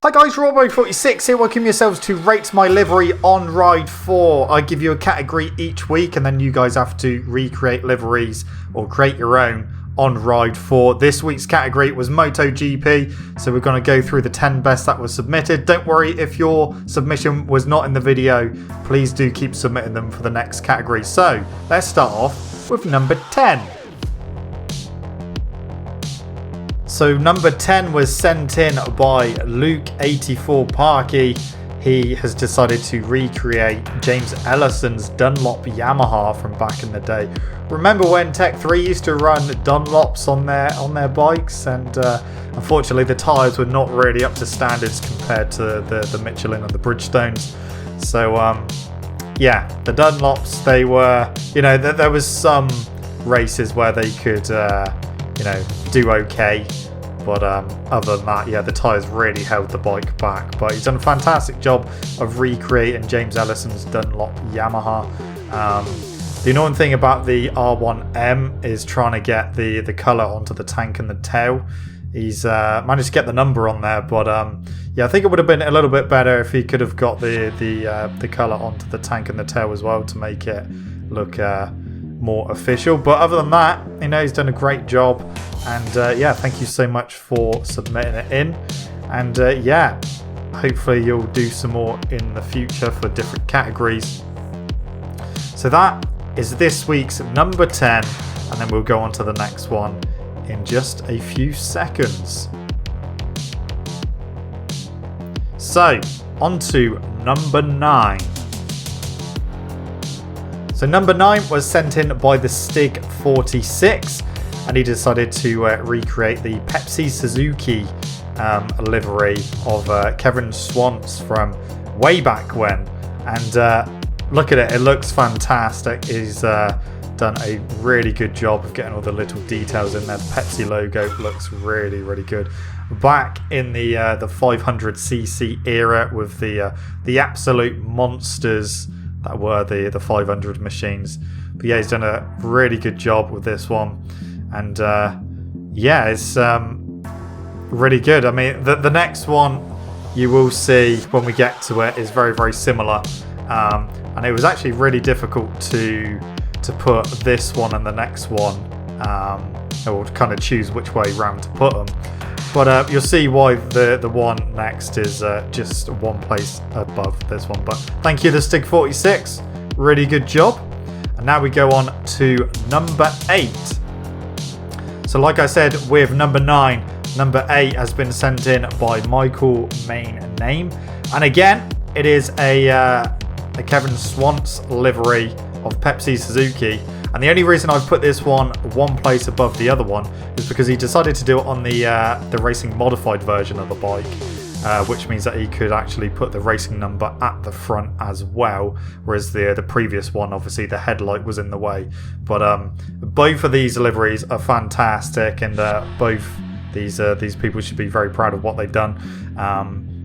Hi guys, Robo46 here, welcome yourselves to Rate My Livery on Ride 4. I give you a category each week and then you guys have to recreate liveries or create your own on Ride 4. This week's category was MotoGP, so we're going to go through the 10 best that were submitted. Don't worry if your submission was not in the video, please do keep submitting them for the next category. So let's start off with number 10. So number 10 was sent in by Luke84Parky. He has decided to recreate James Ellison's Dunlop Yamaha from back in the day. Remember when Tech 3 used to run Dunlops on their bikes, and unfortunately the tyres were not really up to standards compared to the Michelin and the Bridgestones. So yeah, the Dunlops, they were, there was some races where they could do okay, but other than that, yeah, the tyres really held the bike back. But he's done a fantastic job of recreating James Ellison's Dunlop Yamaha. The annoying thing about the R1M is trying to get the colour onto the tank and the tail. He's managed to get the number on there, but yeah, I think it would have been a little bit better if he could have got the colour onto the tank and the tail as well to make it look more official. But other than that, he's done a great job, and yeah, thank you so much for submitting it in, and yeah, hopefully you'll do some more in the future for different categories. So that is this week's number 10, and then we'll go on to the next one in just a few seconds. So on to number 9. So number 9 was sent in by the Stig46, and he decided to recreate the Pepsi Suzuki livery of Kevin Swantz from way back when. And look at it, it looks fantastic. He's done a really good job of getting all the little details in there. The Pepsi logo looks really, really good. Back in the 500cc era with the absolute monsters that were the 500 machines. But yeah, he's done a really good job with this one, and yeah, it's really good. I mean, the next one you will see when we get to it is very, very similar, and it was actually really difficult to put this one and the next one, or to kind of choose which way round to put them. But you'll see why the one next is just one place above this one. But thank you to Stig46. Really good job. And now we go on to number 8. So like I said, with number 9, number 8 has been sent in by Michael Main Name. And again, it is a Kevin Swantz livery of Pepsi Suzuki. And the only reason I've put this one place above the other one is because he decided to do it on the racing modified version of the bike, which means that he could actually put the racing number at the front as well, whereas the previous one, obviously the headlight was in the way. But both of these liveries are fantastic, and both these people should be very proud of what they've done.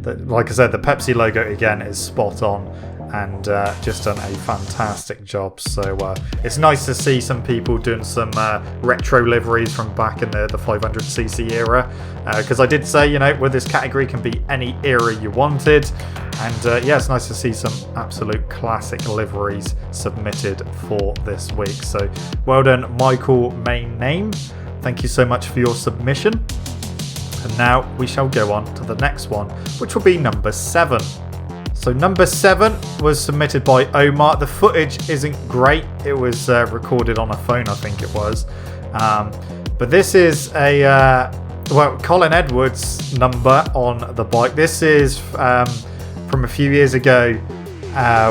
Like I said, the Pepsi logo again is spot on, and just done a fantastic job. So it's nice to see some people doing some retro liveries from back in the 500cc era, because I did say, with this category can be any era you wanted, and yeah, it's nice to see some absolute classic liveries submitted for this week. So well done, Michael Main Name. Thank you so much for your submission. And now we shall go on to the next one, which will be number 7. So number 7 was submitted by Omar. The footage isn't great. It was recorded on a phone, I think it was. But this is Colin Edwards' number on the bike. This is from a few years ago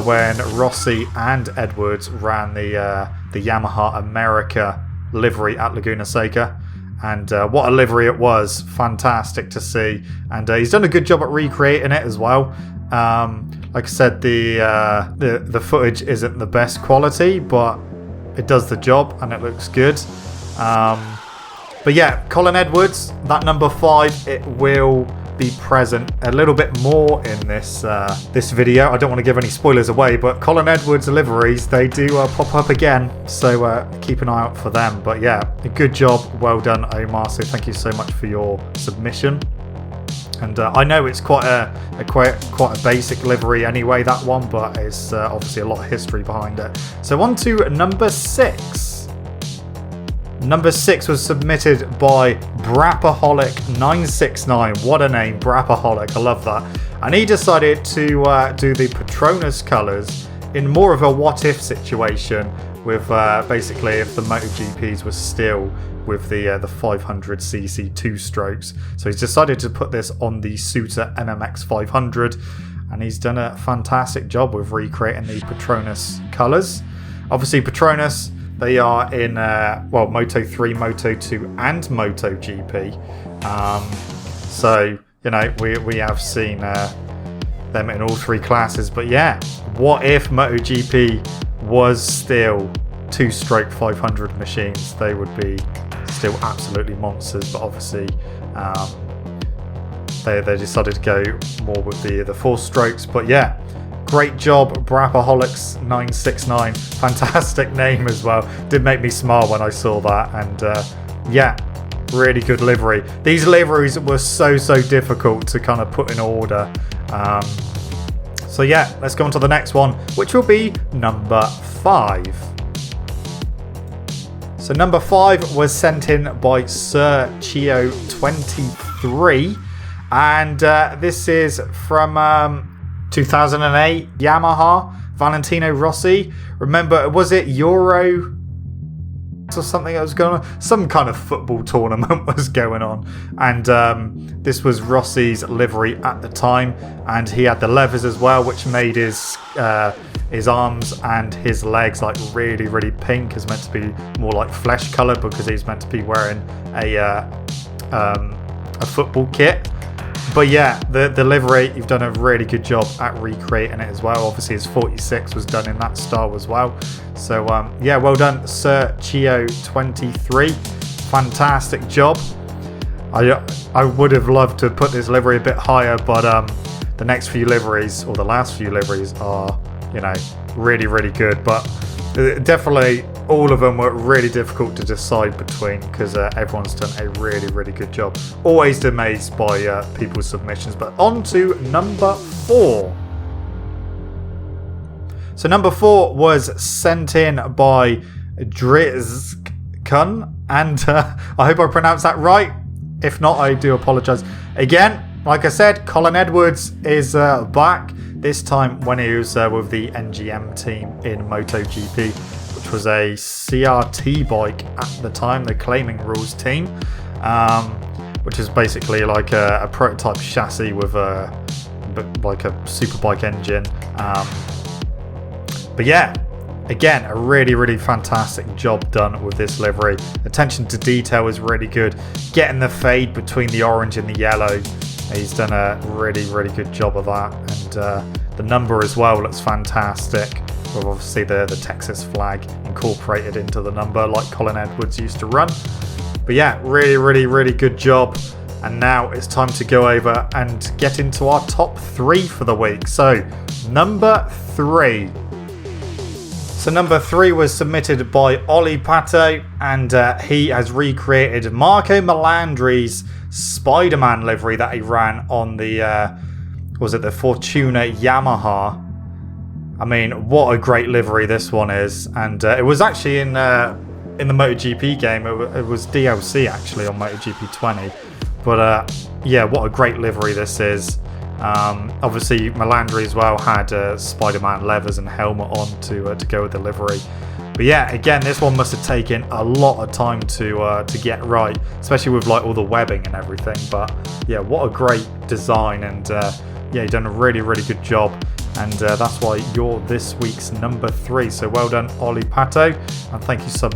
when Rossi and Edwards ran the Yamaha America livery at Laguna Seca. And what a livery it was. Fantastic to see. And he's done a good job at recreating it as well. Like I said, the footage isn't the best quality, but it does the job and it looks good. But yeah, Colin Edwards, that number 5, it will be present a little bit more in this video. I don't want to give any spoilers away, but Colin Edwards liveries, they do pop up again, so keep an eye out for them. But yeah, a good job, well done, Omar, so thank you so much for your submission. And I know it's quite a basic livery anyway, that one, but it's obviously a lot of history behind it. So on to number 6. Number 6 was submitted by Brapaholic969. What a name, Brapaholic. I love that. And he decided to do the Patronus colours in more of a what-if situation with basically if the MotoGPs were still with the 500cc 2-strokes. So he's decided to put this on the Suter MMX 500, and he's done a fantastic job with recreating the Patronus colours. Obviously Patronus, they are in Moto3, Moto2 and MotoGP. So, you know, we have seen them in all 3 classes. But yeah, what if MotoGP was still 2-stroke 500 machines? They would be still absolutely monsters, but obviously they decided to go more with the 4-strokes. But yeah, great job, Brapaholics969. Fantastic name as well. Did make me smile when I saw that. And yeah, really good livery. These liveries were so difficult to kind of put in order. So yeah, let's go on to the next one, which will be number 5. So number 5 was sent in by Sir Chio XXIII, and this is from 2008 Yamaha, Valentino Rossi. Remember, was it Euro or something that was going on? Some kind of football tournament was going on, and this was Rossi's livery at the time, and he had the leathers as well, which made his arms and his legs like really pink. Is meant to be more like flesh colour because he's meant to be wearing a football kit. But yeah, the livery, you've done a really good job at recreating it as well. Obviously his 46 was done in that style as well. So yeah, well done, Sir Chio XXIII. Fantastic job. I would have loved to put this livery a bit higher, but the next few liveries, or the last few liveries, are, you know, really good. But definitely all of them were really difficult to decide between because everyone's done a really good job. Always amazed by people's submissions. But on to number 4. So number 4 was sent in by Drizzt-kun, and I hope I pronounced that right. If not, I do apologise. Again, like I said, Colin Edwards is back. This time when he was with the NGM team in MotoGP, which was a CRT bike at the time, the Claiming Rules team, which is basically like a prototype chassis with like a superbike engine. But yeah, again, a really fantastic job done with this livery. Attention to detail is really good. Getting the fade between the orange and the yellow, he's done a really good job of that. And the number as well looks fantastic, with obviously the Texas flag incorporated into the number like Colin Edwards used to run. But yeah, really good job. And now it's time to go over and get into our top 3 for the week. So number 3. So number 3 was submitted by Olipato, and he has recreated Marco Melandri's Spider-Man livery that he ran on the the Fortuna Yamaha. I mean, what a great livery this one is, and it was actually in the MotoGP game. It was DLC actually on MotoGP 20, but yeah, what a great livery this is. Obviously Melandri as well had Spider-Man leathers and helmet on to go with the livery. But yeah, again, this one must have taken a lot of time to get right, especially with like all the webbing and everything. But yeah, what a great design, and yeah, you've done a really good job, and that's why you're this week's number 3. So well done, Olipato, and thank you so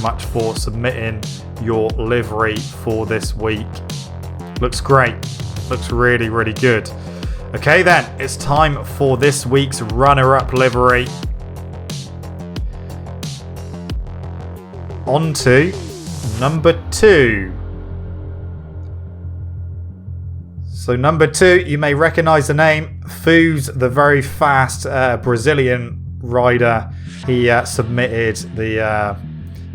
much for submitting your livery for this week. Looks great. Looks really good. Okay then, it's time for this week's runner-up livery. On to number 2. So number 2, you may recognise the name. Foos, the very fast Brazilian rider. He submitted the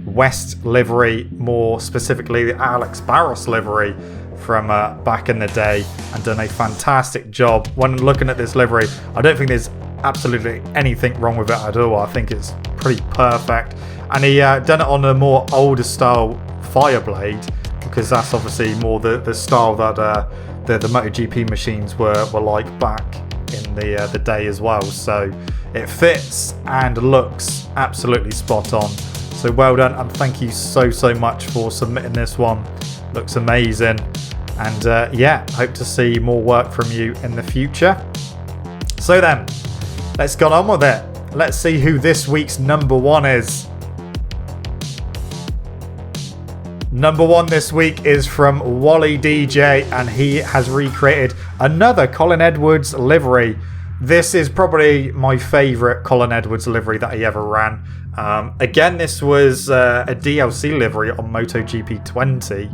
West livery, more specifically the Alex Barros livery from back in the day and done a fantastic job. When looking at this livery, I don't think there's absolutely anything wrong with it at all. I think it's pretty perfect. And he done it on a more older style Fireblade, because that's obviously more the style that the MotoGP machines were like back in the day as well. So it fits and looks absolutely spot on. So well done, and thank you so much for submitting this one. Looks amazing. And yeah, hope to see more work from you in the future. So then, let's get on with it. Let's see who this week's number one is. Number one this week is from wallydj, and he has recreated another Colin Edwards livery. This is probably my favourite Colin Edwards livery that he ever ran. Again, this was a DLC livery on MotoGP 20,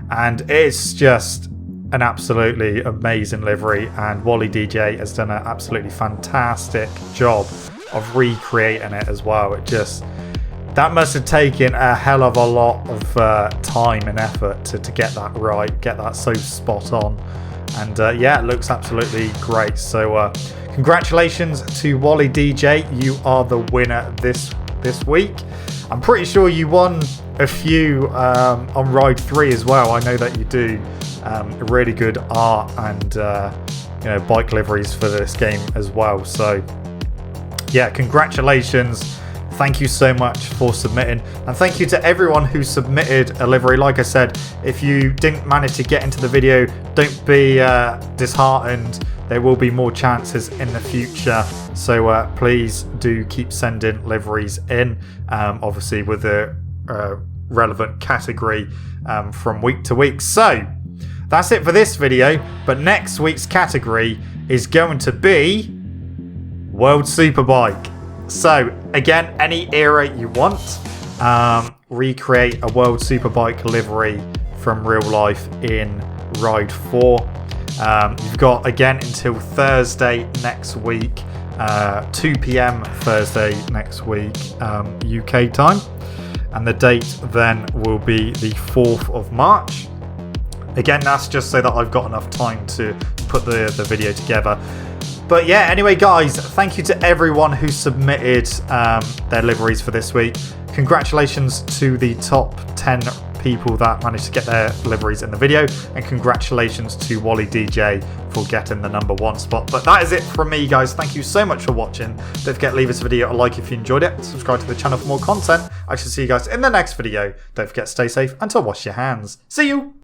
and it's just an absolutely amazing livery, and wallydj has done an absolutely fantastic job of recreating it as well. That must have taken a hell of a lot of time and effort to get that right, get that so spot on. And yeah, it looks absolutely great. So congratulations to wallydj, you are the winner this week. I'm pretty sure you won a few on Ride 3 as well. I know that you do really good art and bike liveries for this game as well. So yeah, congratulations. Thank you so much for submitting, and thank you to everyone who submitted a livery. Like I said, if you didn't manage to get into the video, don't be disheartened. There will be more chances in the future, so please do keep sending liveries in, obviously with the relevant category from week to week. So that's it for this video, but next week's category is going to be World Superbike. So again, any era you want, recreate a World Superbike livery from real life in Ride 4. You've got, again, until Thursday next week, 2 p.m. Thursday next week, UK time. And the date then will be the 4th of March. Again, that's just so that I've got enough time to put the video together. But yeah, anyway, guys, thank you to everyone who submitted their liveries for this week. Congratulations to the top 10 people that managed to get their liveries in the video, and congratulations to wallydj for getting the number one spot. But that is it from me, guys. Thank you so much for watching. Don't forget to leave this video a like if you enjoyed it. Subscribe to the channel for more content. I shall see you guys in the next video. Don't forget to stay safe and to wash your hands. See you!